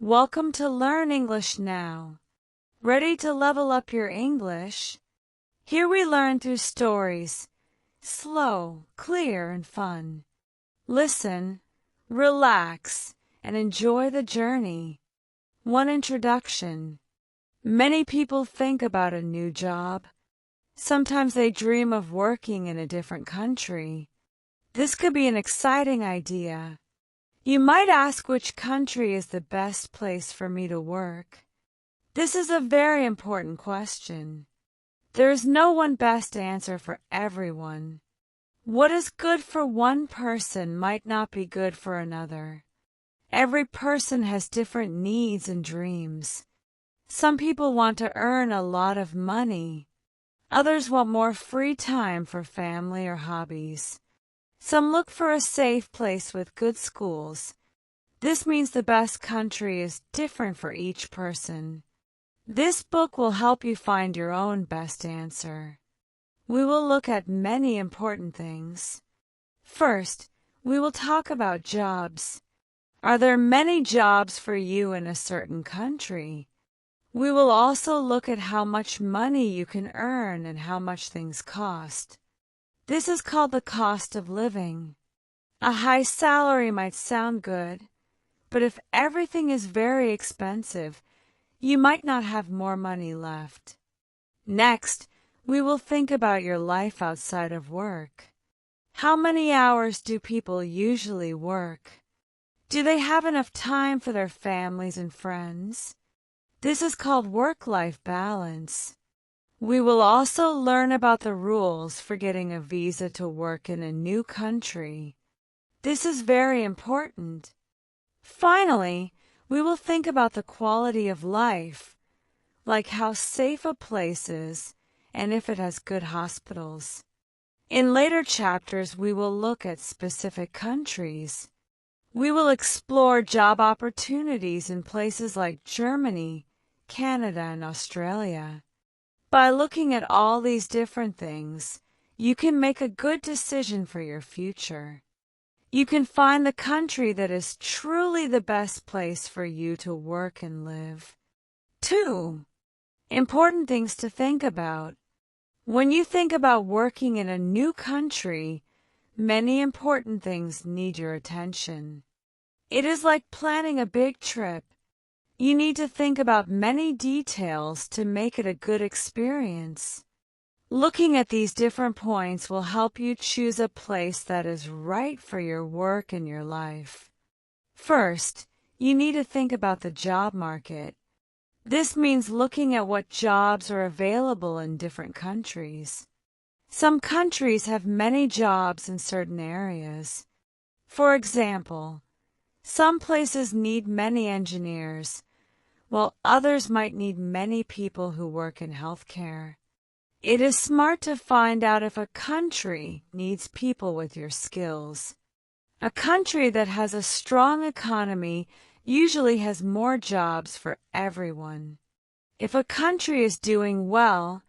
Welcome to Learn English Now. Ready to level up your English? Here we learn through stories, slow, clear, and fun. Listen, relax, and enjoy the journey. One introduction. Many people think about a new job. Sometimes they dream of working in a different country. This could be an exciting idea. You might ask which country is the best place for me to work. This is a very important question. There is no one best answer for everyone. What is good for one person might not be good for another. Every person has different needs and dreams. Some people want to earn a lot of money. Others want more free time for family or hobbies. Some look for a safe place with good schools. This means the best country is different for each person. This book will help you find your own best answer. We will look at many important things. First, we will talk about jobs. Are there many jobs for you in a certain country? We will also look at how much money you can earn and how much things cost. This is called the cost of living. A high salary might sound good, but if everything is very expensive, you might not have more money left. Next, we will think about your life outside of work. How many hours do people usually work? Do they have enough time for their families and friends? This is called work-life balance. We will also learn about the rules for getting a visa to work in a new country. This is very important. Finally, we will think about the quality of life, like how safe a place is and if it has good hospitals. In later chapters, we will look at specific countries. We will explore job opportunities in places like Germany, Canada, and Australia. By looking at all these different things, you can make a good decision for your future. You can find the country that is truly the best place for you to work and live. 2. Important things to think about. When you think about working in a new country, many important things need your attention. It is like planning a big trip. You need to think about many details to make it a good experience. Looking at these different points will help you choose a place that is right for your work and your life. First, you need to think about the job market. This means looking at what jobs are available in different countries. Some countries have many jobs in certain areas. For example, some places need many engineers, while others might need many people who work in healthcare. It is smart to find out if a country needs people with your skills. A country that has a strong economy usually has more jobs for everyone. If a country is doing well,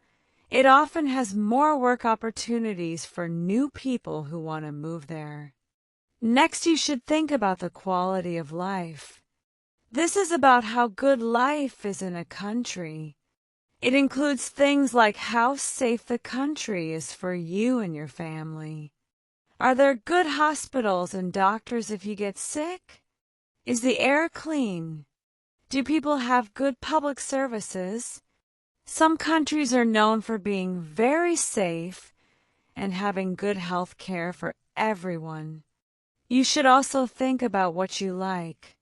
it often has more work opportunities for new people who want to move there. Next, you should think about the quality of life. This is about how good life is in a country. It includes things like how safe the country is for you and your family. Are there good hospitals and doctors if you get sick? Is the air clean? Do people have good public services? Some countries are known for being very safe and having good health care for everyone. You should also think about what you like.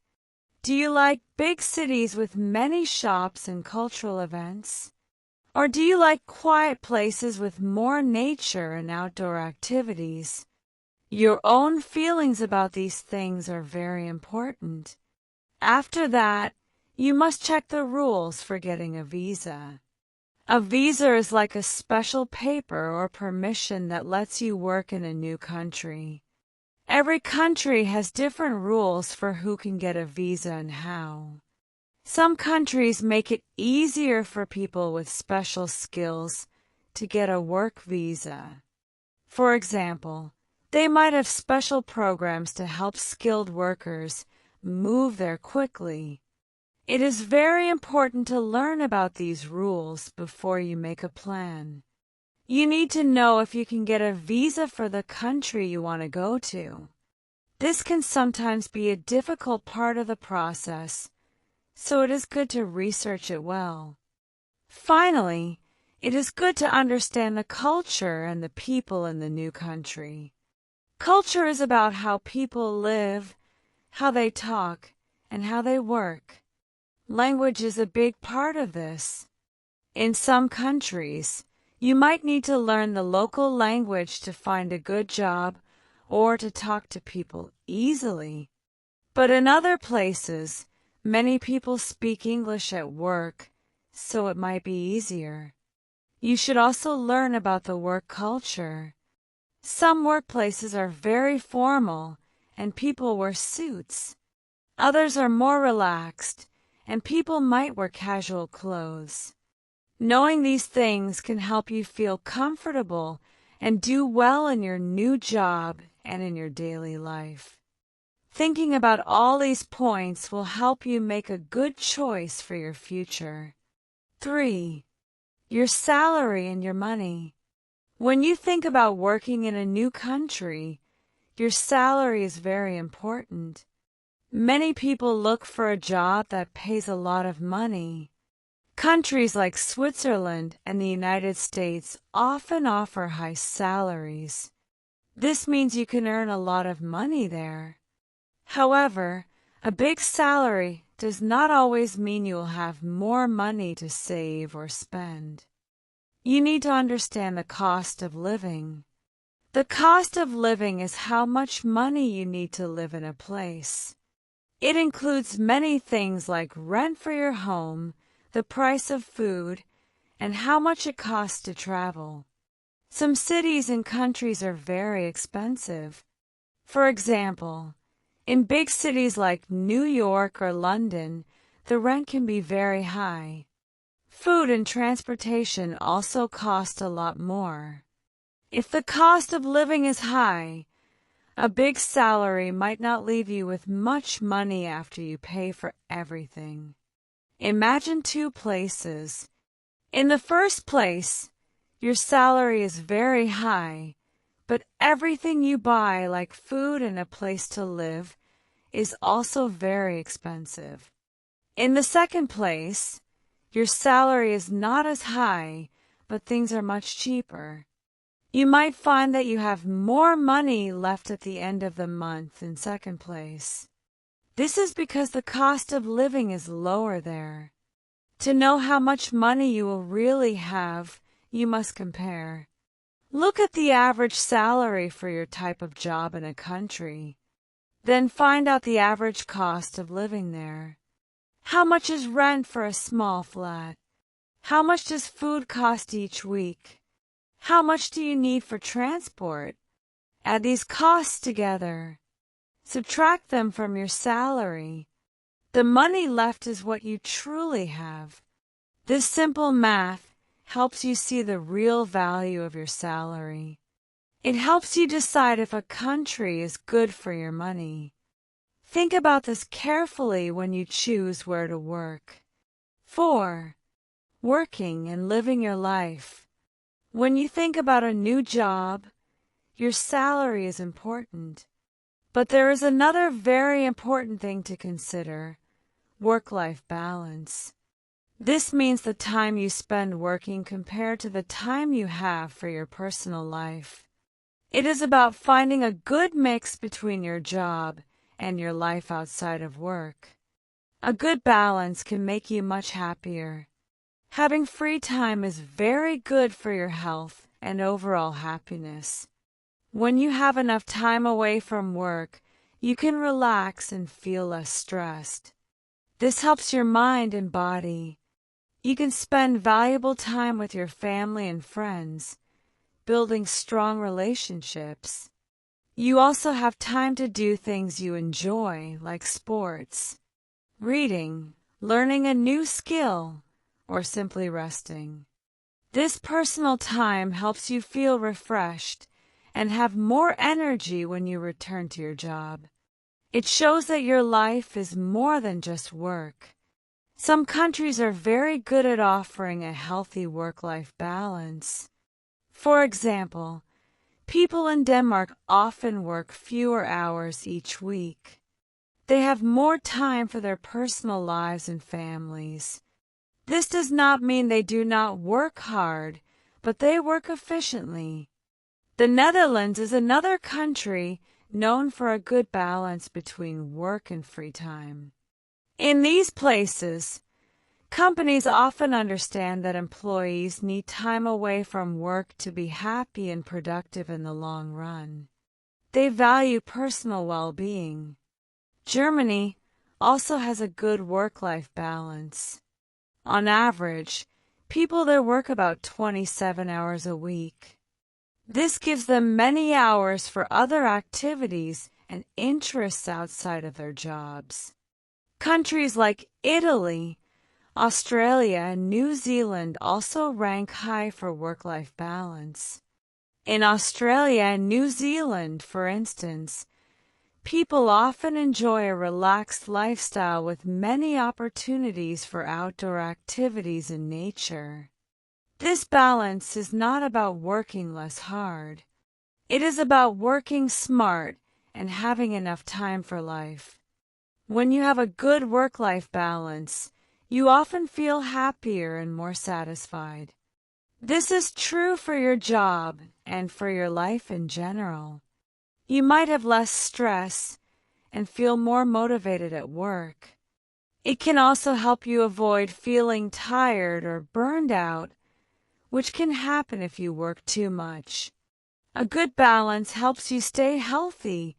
Do you like big cities with many shops and cultural events? Or do you like quiet places with more nature and outdoor activities? Your own feelings about these things are very important. After that, you must check the rules for getting a visa. A visa is like a special paper or permission that lets you work in a new country. Every country has different rules for who can get a visa and how. Some countries make it easier for people with special skills to get a work visa. For example, they might have special programs to help skilled workers move there quickly. It is very important to learn about these rules before you make a plan. You need to know if you can get a visa for the country you want to go to. This can sometimes be a difficult part of the process, so it is good to research it well. Finally, it is good to understand the culture and the people in the new country. Culture is about how people live, how they talk, and how they work. Language is a big part of this. In some countries, you might need to learn the local language to find a good job or to talk to people easily. But in other places, many people speak English at work, so it might be easier. You should also learn about the work culture. Some workplaces are very formal and people wear suits. Others are more relaxed and people might wear casual clothes. Knowing these things can help you feel comfortable and do well in your new job and in your daily life. Thinking about all these points will help you make a good choice for your future. 3. Your salary and your money. When you think about working in a new country, your salary is very important. Many people look for a job that pays a lot of money. Countries like Switzerland and the United States often offer high salaries. This means you can earn a lot of money there. However, a big salary does not always mean you will have more money to save or spend. You need to understand the cost of living. The cost of living is how much money you need to live in a place. It includes many things like rent for your home, the price of food, and how much it costs to travel. Some cities and countries are very expensive. For example, in big cities like New York or London, the rent can be very high. Food and transportation also cost a lot more. If the cost of living is high, a big salary might not leave you with much money after you pay for everything. Imagine two places. In the first place, your salary is very high, but everything you buy, like food and a place to live, is also very expensive. In the second place, your salary is not as high, but things are much cheaper. You might find that you have more money left at the end of the month in second place. This is because the cost of living is lower there. To know how much money you will really have, you must compare. Look at the average salary for your type of job in a country. Then find out the average cost of living there. How much is rent for a small flat? How much does food cost each week? How much do you need for transport? Add these costs together. Subtract them from your salary. The money left is what you truly have. This simple math helps you see the real value of your salary. It helps you decide if a country is good for your money. Think about this carefully when you choose where to work. 4. Working and living your life. When you think about a new job, your salary is important. But there is another very important thing to consider: work-life balance. This means the time you spend working compared to the time you have for your personal life. It is about finding a good mix between your job and your life outside of work. A good balance can make you much happier. Having free time is very good for your health and overall happiness. When you have enough time away from work, you can relax and feel less stressed. This helps your mind and body. You can spend valuable time with your family and friends, building strong relationships. You also have time to do things you enjoy, like sports, reading, learning a new skill, or simply resting. This personal time helps you feel refreshed and have more energy when you return to your job. It shows that your life is more than just work. Some countries are very good at offering a healthy work-life balance. For example, people in Denmark often work fewer hours each week. They have more time for their personal lives and families. This does not mean they do not work hard, but they work efficiently. The Netherlands is another country known for a good balance between work and free time. In these places, companies often understand that employees need time away from work to be happy and productive in the long run. They value personal well-being. Germany also has a good work-life balance. On average, people there work about 27 hours a week. This gives them many hours for other activities and interests outside of their jobs. Countries like Italy, Australia, and New Zealand also rank high for work-life balance. In Australia and New Zealand, for instance, people often enjoy a relaxed lifestyle with many opportunities for outdoor activities in nature. This balance is not about working less hard. It is about working smart and having enough time for life. When you have a good work-life balance, you often feel happier and more satisfied. This is true for your job and for your life in general. You might have less stress and feel more motivated at work. It can also help you avoid feeling tired or burned out, which can happen if you work too much. A good balance helps you stay healthy,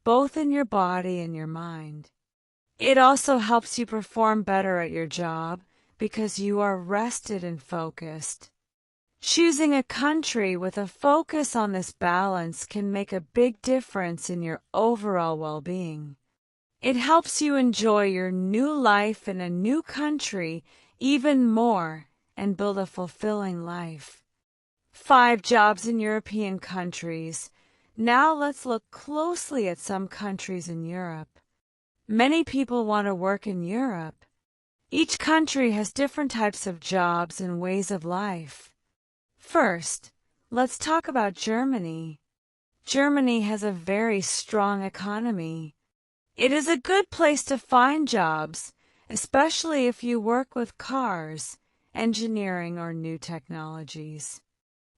both in your body and your mind. It also helps you perform better at your job because you are rested and focused. Choosing a country with a focus on this balance can make a big difference in your overall well-being. It helps you enjoy your new life in a new country even more and build a fulfilling life. 5 jobs in European countries. Now let's look closely at some countries in Europe. Many people want to work in Europe. Each country has different types of jobs and ways of life. First, let's talk about Germany. Germany has a very strong economy. It is a good place to find jobs, especially if you work with cars, engineering, or new technologies.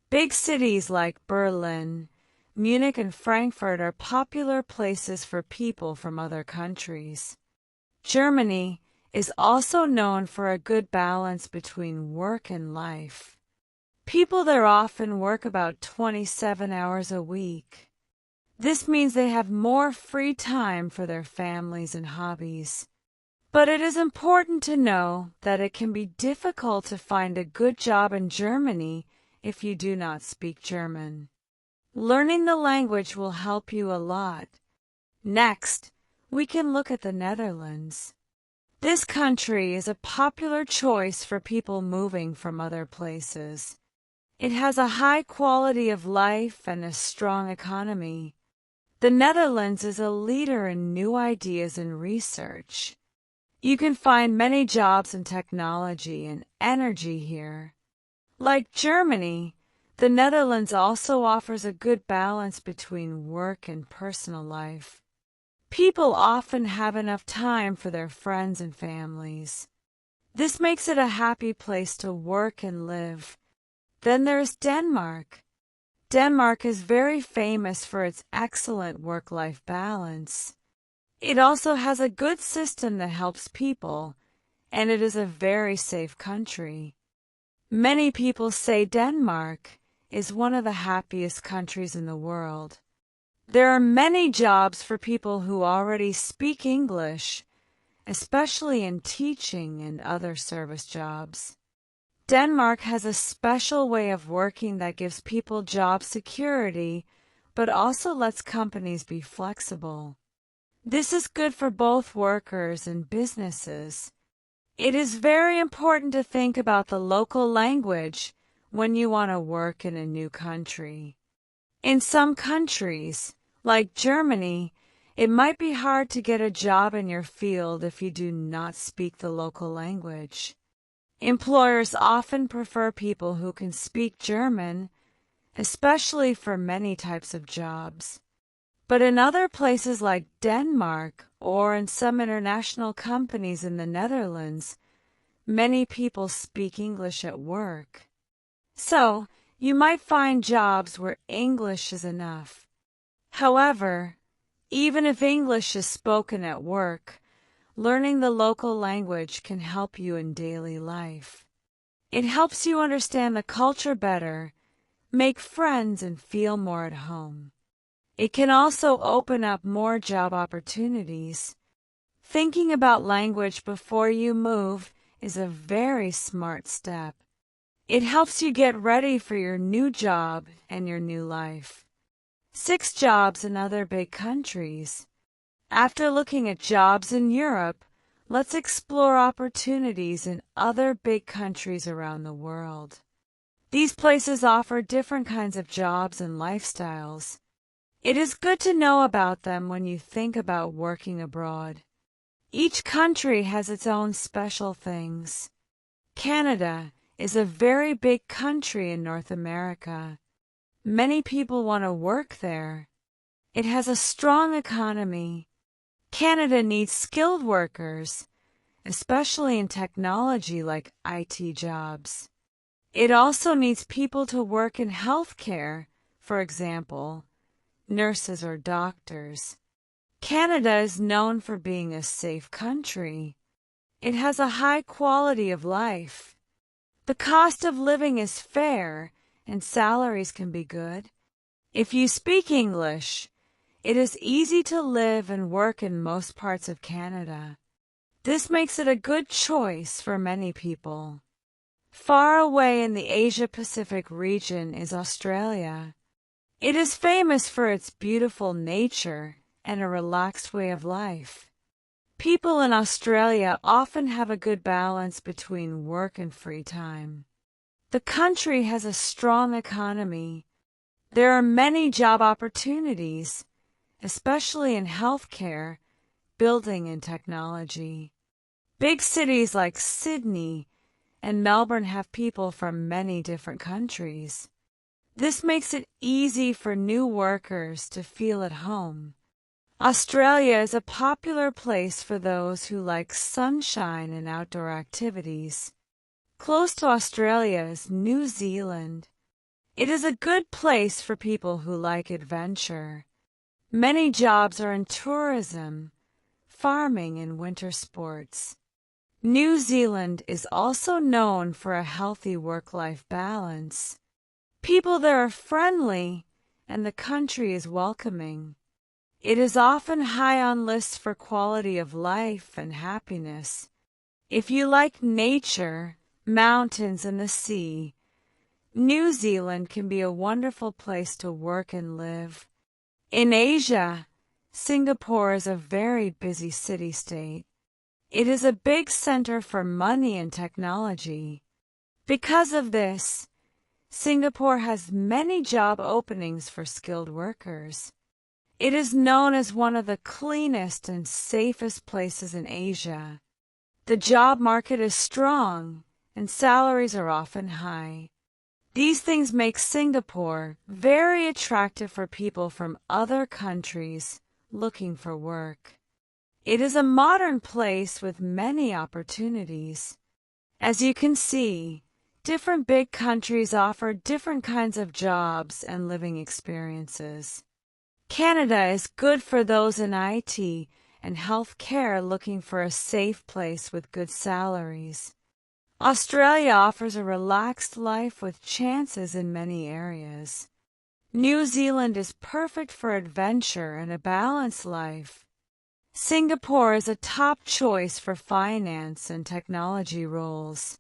Big cities like Berlin, Munich, and Frankfurt are popular places for people from other countries. Germany is also known for a good balance between work and life. People there often work about 27 hours a week. This means they have more free time for their families and hobbies. But it is important to know that it can be difficult to find a good job in Germany if you do not speak German. Learning the language will help you a lot. Next, we can look at the Netherlands. This country is a popular choice for people moving from other places. It has a high quality of life and a strong economy. The Netherlands is a leader in new ideas and research. You can find many jobs in technology and energy here. Like Germany, the Netherlands also offers a good balance between work and personal life. People often have enough time for their friends and families. This makes it a happy place to work and live. Then there's Denmark. Denmark is very famous for its excellent work-life balance. It also has a good system that helps people, and it is a very safe country. Many people say Denmark is one of the happiest countries in the world. There are many jobs for people who already speak English, especially in teaching and other service jobs. Denmark has a special way of working that gives people job security, but also lets companies be flexible. This is good for both workers and businesses. It is very important to think about the local language when you want to work in a new country. In some countries, like Germany, It might be hard to get a job in your field if you do not speak the local language. Employers often prefer people who can speak German, especially for many types of jobs. But in other places like Denmark or in some international companies in the Netherlands, many people speak English at work. So, you might find jobs where English is enough. However, even if English is spoken at work, learning the local language can help you in daily life. It helps you understand the culture better, make friends, and feel more at home. It can also open up more job opportunities. Thinking about language before you move is a very smart step. It helps you get ready for your new job and your new life. 6 jobs in other big countries. After looking at jobs in Europe, let's explore opportunities in other big countries around the world. These places offer different kinds of jobs and lifestyles. It is good to know about them when you think about working abroad. Each country has its own special things. Canada is a very big country in North America. Many people want to work there. It has a strong economy. Canada needs skilled workers, especially in technology like IT jobs. It also needs people to work in healthcare, for example, nurses or doctors. Canada is known for being a safe country. It has a high quality of life. The cost of living is fair and salaries can be good. If you speak English, it is easy to live and work in most parts of Canada. This makes it a good choice for many people. Far away in the Asia-Pacific region is Australia. It is famous for its beautiful nature and a relaxed way of life. People in Australia often have a good balance between work and free time. The country has a strong economy. There are many job opportunities, especially in healthcare, building, and technology. Big cities like Sydney and Melbourne have people from many different countries. This makes it easy for new workers to feel at home. Australia is a popular place for those who like sunshine and outdoor activities. Close to Australia is New Zealand. It is a good place for people who like adventure. Many jobs are in tourism, farming, and winter sports. New Zealand is also known for a healthy work-life balance. People there are friendly, and the country is welcoming. It is often high on lists for quality of life and happiness. If you like nature, mountains, and the sea, New Zealand can be a wonderful place to work and live. In Asia, Singapore is a very busy city-state. It is a big center for money and technology. Because of this, Singapore has many job openings for skilled workers. It is known as one of the cleanest and safest places in Asia. The job market is strong, and salaries are often high. These things make Singapore very attractive for people from other countries looking for work. It is a modern place with many opportunities. As you can see, different big countries offer different kinds of jobs and living experiences. Canada is good for those in IT and health care looking for a safe place with good salaries. Australia offers a relaxed life with chances in many areas. New Zealand is perfect for adventure and a balanced life. Singapore is a top choice for finance and technology roles,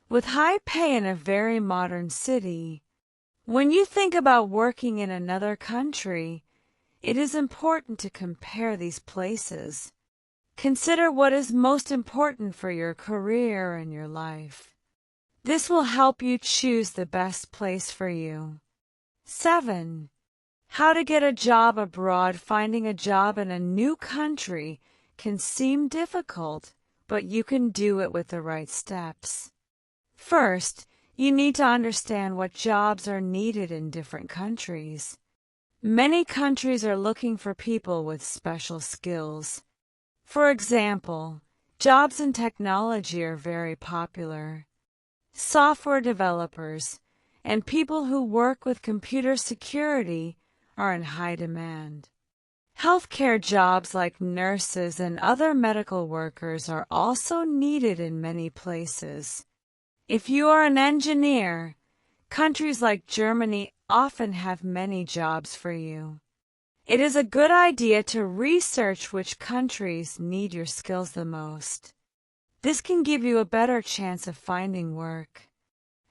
with high pay in a very modern city. When you think about working in another country, it is important to compare these places. Consider what is most important for your career and your life. This will help you choose the best place for you. 7. How to get a job abroad. Finding a job in a new country can seem difficult, but you can do it with the right steps. First, you need to understand what jobs are needed in different countries. Many countries are looking for people with special skills. For example, jobs in technology are very popular. Software developers and people who work with computer security are in high demand. Healthcare jobs like nurses and other medical workers are also needed in many places. If you are an engineer, countries like Germany often have many jobs for you. It is a good idea to research which countries need your skills the most. This can give you a better chance of finding work.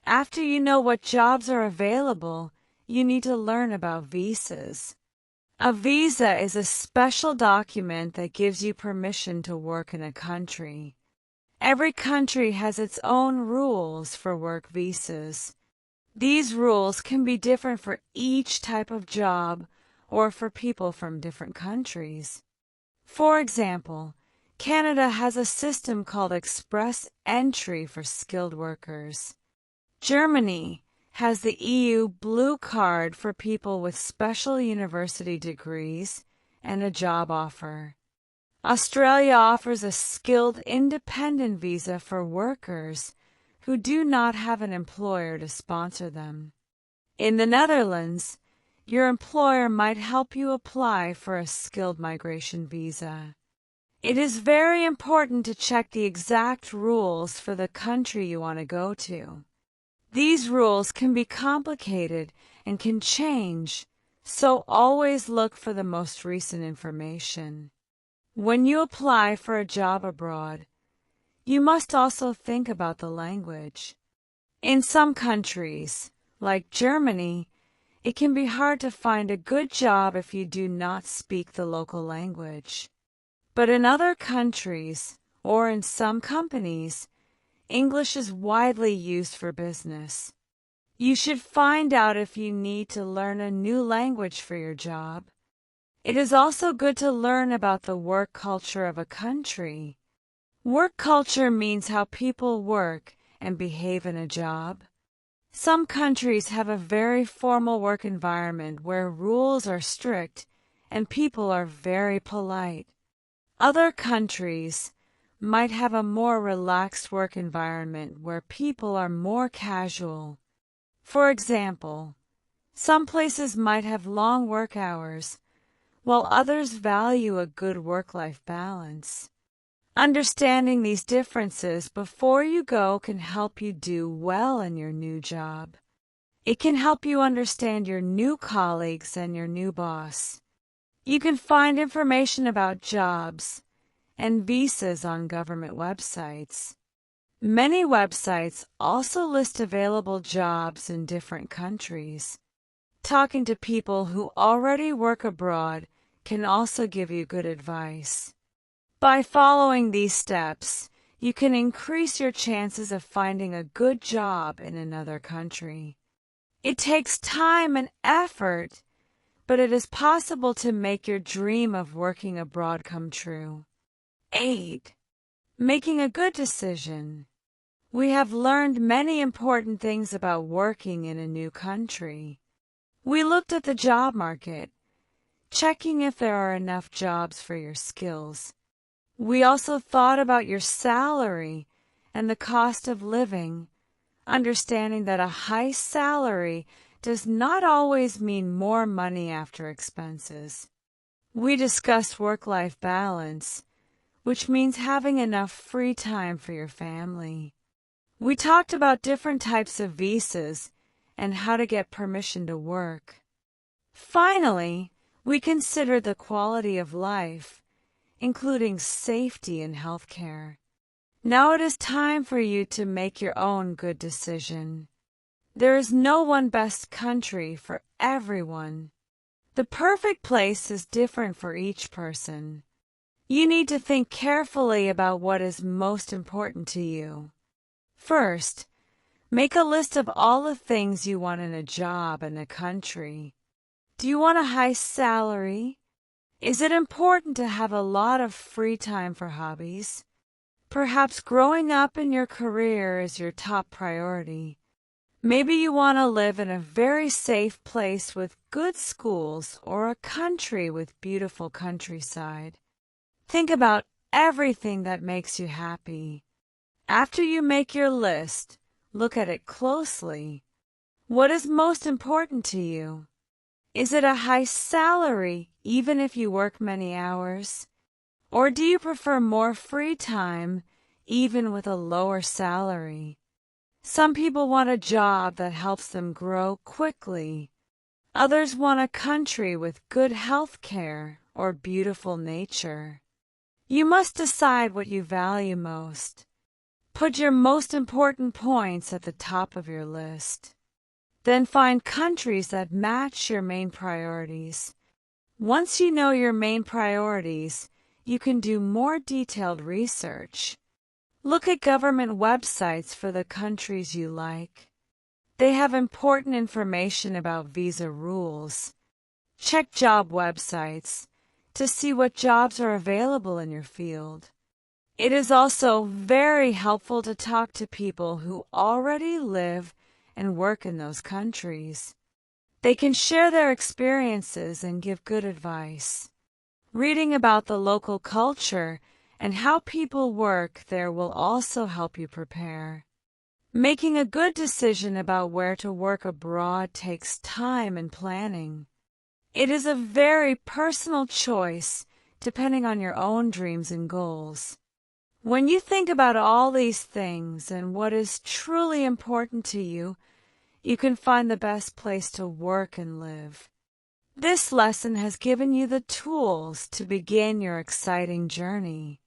After you know what jobs are available, you need to learn about visas. A visa is a special document that gives you permission to work in a country. Every country has its own rules for work visas. These rules can be different for each type of job or for people from different countries. For example, Canada has a system called express entry for skilled workers. Germany has the EU Blue Card for people with special university degrees and a job offer. Australia offers a skilled independent visa for workers who do not have an employer to sponsor them. In the Netherlands, your employer might help you apply for a skilled migration visa. It is very important to check the exact rules for the country you want to go to. These rules can be complicated and can change, so always look for the most recent information. When you apply for a job abroad, you must also think about the language. In some countries, like Germany, it can be hard to find a good job if you do not speak the local language. But in other countries, or in some companies, English is widely used for business. You should find out if you need to learn a new language for your job. It is also good to learn about the work culture of a country. Work culture means how people work and behave in a job. Some countries have a very formal work environment where rules are strict and people are very polite. Other countries might have a more relaxed work environment where people are more casual. For example, some places might have long work hours, while others value a good work-life balance. Understanding these differences before you go can help you do well in your new job. It can help you understand your new colleagues and your new boss. You can find information about jobs and visas on government websites. Many websites also list available jobs in different countries. Talking to people who already work abroad can also give you good advice. By following these steps, you can increase your chances of finding a good job in another country. It takes time and effort, but it is possible to make your dream of working abroad come true. 8. Making a good decision. We have learned many important things about working in a new country. We looked at the job market, checking if there are enough jobs for your skills. We also thought about your salary and the cost of living, understanding that a high salary does not always mean more money after expenses. We discussed work-life balance, which means having enough free time for your family. We talked about different types of visas and how to get permission to work. Finally, we considered the quality of life, including safety and health care. Now it is time for you to make your own good decision. There is no one best country for everyone. The perfect place is different for each person. You need to think carefully about what is most important to you. First, make a list of all the things you want in a job and a country. Do you want a high salary? Is it important to have a lot of free time for hobbies? Perhaps growing up in your career is your top priority. Maybe you want to live in a very safe place with good schools or a country with beautiful countryside. Think about everything that makes you happy. After you make your list, look at it closely. What is most important to you? Is it a high salary, even if you work many hours? Or do you prefer more free time, even with a lower salary? Some people want a job that helps them grow quickly. Others want a country with good health care or beautiful nature. You must decide what you value most. Put your most important points at the top of your list. Then find countries that match your main priorities. Once you know your main priorities, you can do more detailed research. Look at government websites for the countries you like. They have important information about visa rules. Check job websites to see what jobs are available in your field. It is also very helpful to talk to people who already live and work in those countries. They can share their experiences and give good advice. Reading about the local culture and how people work there will also help you prepare. Making a good decision about where to work abroad takes time and planning. It is a very personal choice depending on your own dreams and goals. When you think about all these things and what is truly important to you, you can find the best place to work and live. This lesson has given you the tools to begin your exciting journey.